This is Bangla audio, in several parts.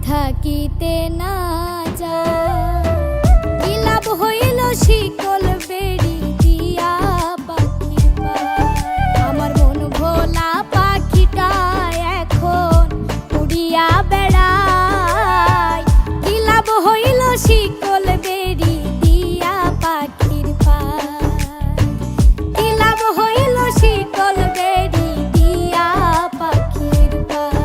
থাকিতে না যায়। কি লাভ হইল শিকল বেড়ি দিয়া পাখির পায়। আমার মন ভোলা পাখিটা এখন উড়িয়া বেড়ায়। কি লাভ হইল শিকল বেড়ি দিয়া পাখির পায়। কি লাভ হইল শিকল বেড়ি দিয়া পাখির পায়।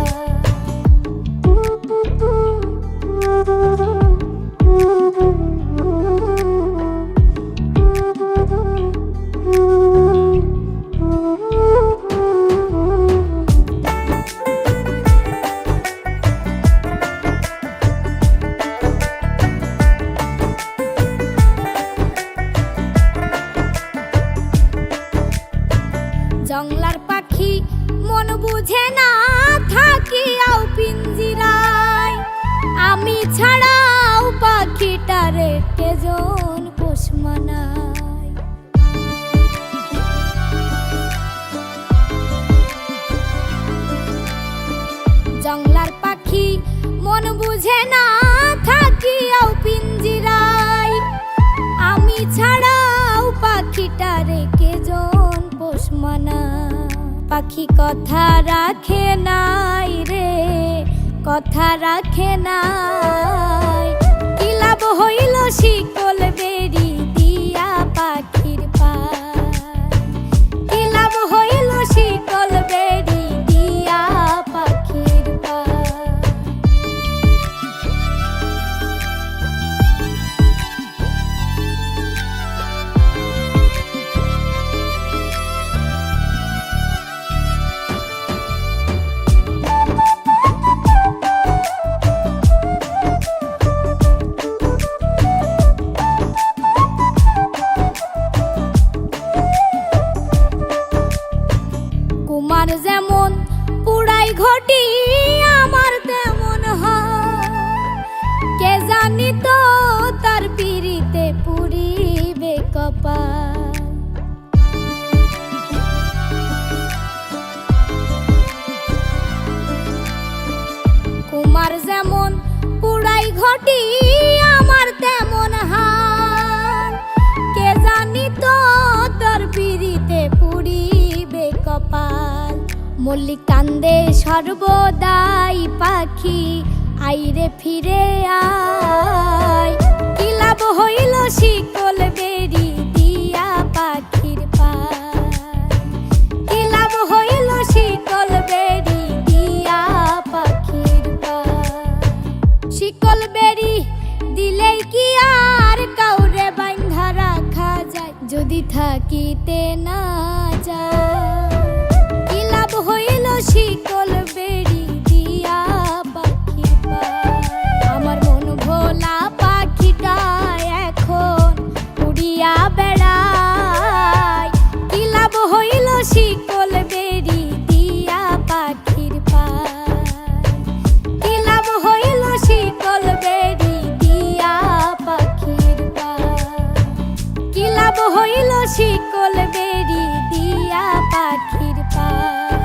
জংলার পাখি মন বুঝে না থাকিয়াও পিঞ্জিরায়। আমি ছাড়াও পাখিটারে কেজন পোষ মানায়। জংলার পাখি মন বুঝে না থাকিয়াও পিঞ্জিরায়। আমি ছাড়াও পাখিটারে কেজন পোষ মানায়। পাখি কথা রাখে নাই রে, কথা রাখে নাই। কি লাভ হইল শিকল বেড়ি দিয়া পাখির পায়। কি লাভ হইল শিকল বেড়ি দিয়া পাখির পায়। কুমার যেমন পুরাই ঘটি আমার তেমন হয়। কে জানি তো তার পিরিতে পুরিবে কপাল। কুমার যেমন পুরাই ঘটি আমার তেমন হয়। কে জানি তো তার পিরিতে পুরিবে কপাল। মল্লিক কান্দে সর্বদাই পাখি আইরে ফিরে আয়। কি লাভ হইল শিকল বেড়ি দিয়া পাখির পায়। কি লাভ হইল শিকল বেড়ি দিয়া পাখির পায়। শিকল বেড়ি দিলেই কি আর কাউরে বাঁধা রাখা যায়। যদি থাকিতে না যায়। কি লাভ হইল শিকল বেড়ি দিয়া পাখির পায়। আমার মন ভোলা পাখিটা এখন উড়িয়া বেড়ায়। কি লাভ হইল শিকল বেড়ি দিয়া পাখির পায়। কি লাভ হইল শিকল বেড়ি দিয়া পাখির পায়। কি লাভ হইল শিকল বেড়ি দিয়া পাখির পায়।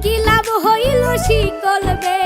কি লাভ হইল শিকল বেড়ি।